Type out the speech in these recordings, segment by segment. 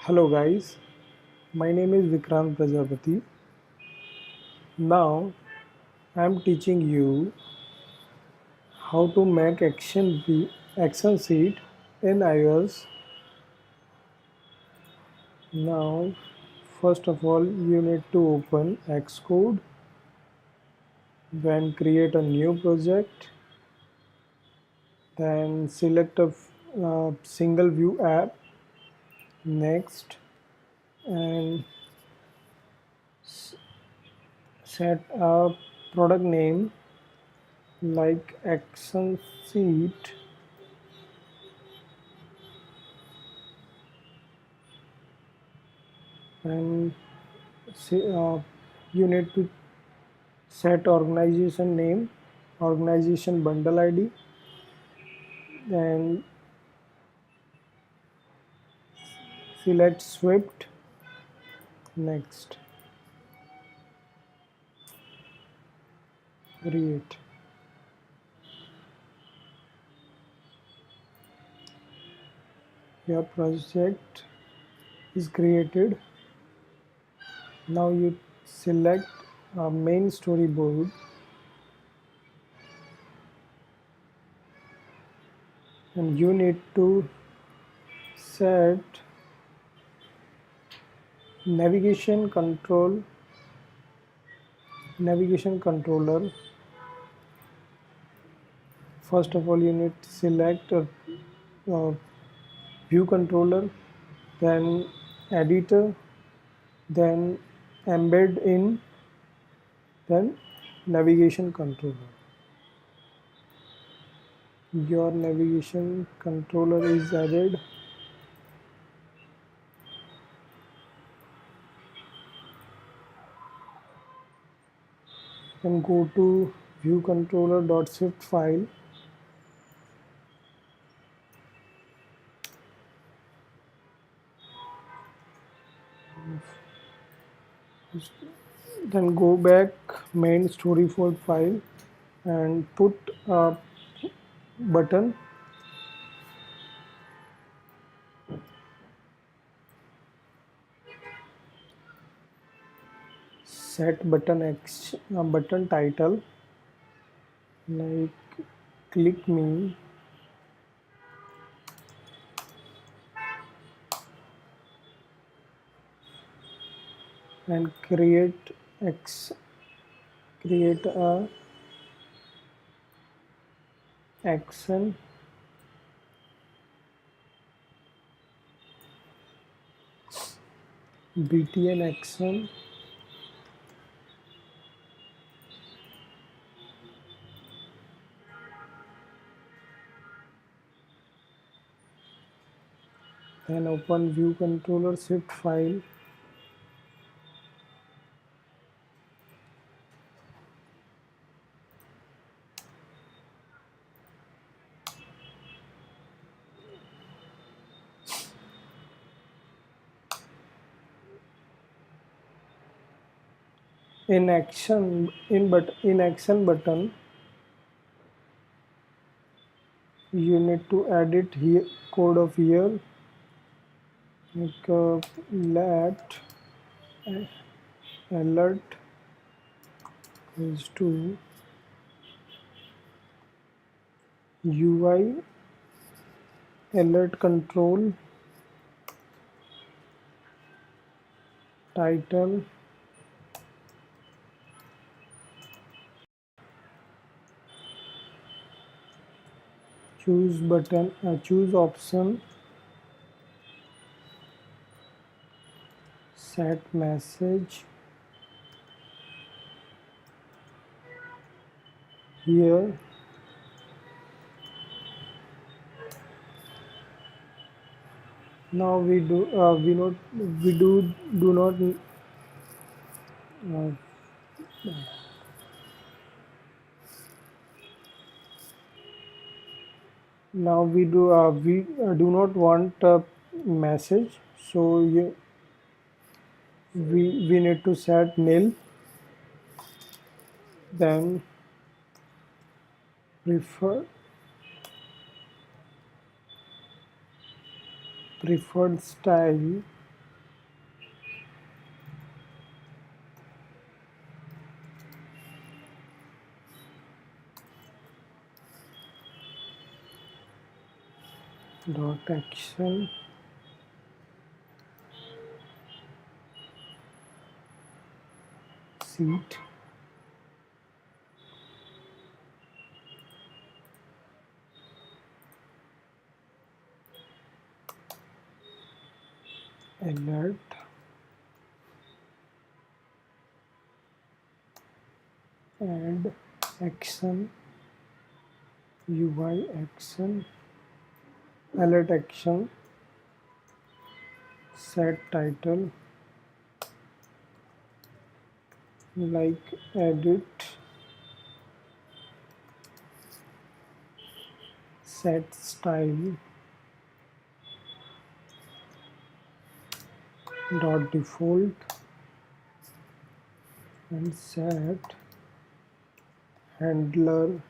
Hello guys, my name is Vikrant Prajapati. Now I am teaching you how to make action sheet in iOS. Now first of all you need to open Xcode, then create a new project, then select a single view app, next, and set a product name like action sheet. And you need to set organization name, organization bundle ID, and select Swift. Next, create. Your project is created. Now you select a main storyboard and you need to set navigation controller. First of all you need to select a view controller, then editor, then embed in, then navigation controller. Your navigation controller is added. Then go to view controller.swift file. Then go back main storyboard file and put a button. Set button title like click me, and create a action btn action. Then open view controller Swift file. In action button you need to edit here code of here like let alert is to UI alert control title choose option set message here. Now we do not now we do not want a message, so we need to set nil. Then preferred style dot action sheet alert add action UI action alert action set title like edit set style dot default and set handler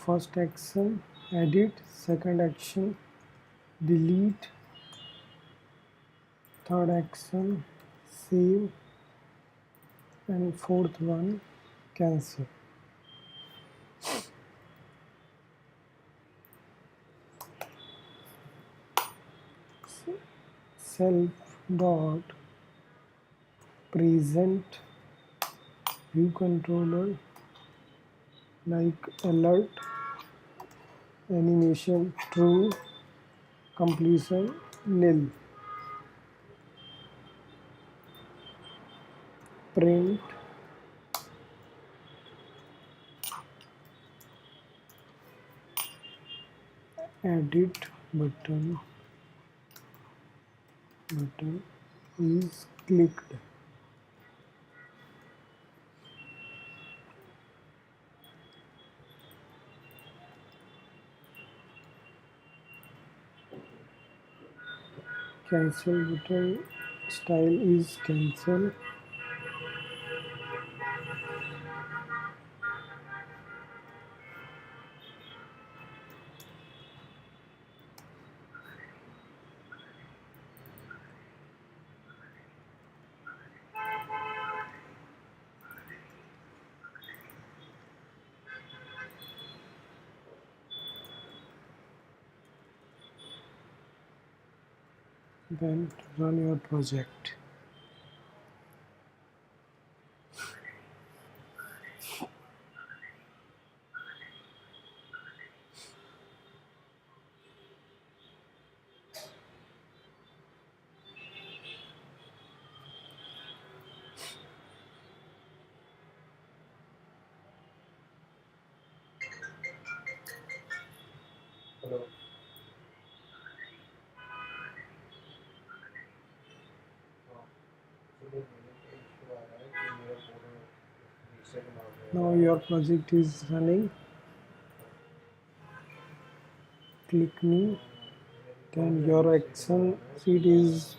first action edit second action delete third action save and fourth one cancel self dot present view controller like alert animation true completion nil print edit button is clicked cancel button style is cancel then run your project. Hello. Now your project is running. Click me. Then your action sheet is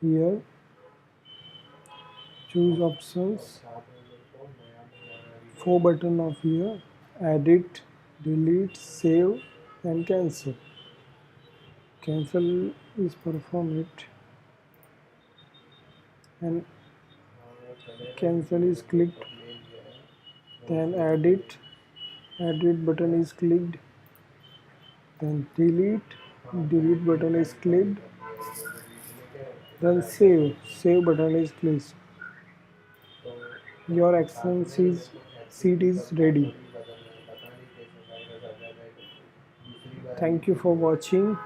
here. Choose options. 4 button of here. Edit, delete, save and cancel. Cancel is perform it, and cancel is clicked. Then edit button is clicked. Then delete button is clicked. Then save button is clicked. Your action sheet is ready. Thank you for watching.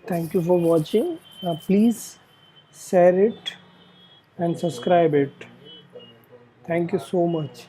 Thank you for watching. Please share it and subscribe it. Thank you so much.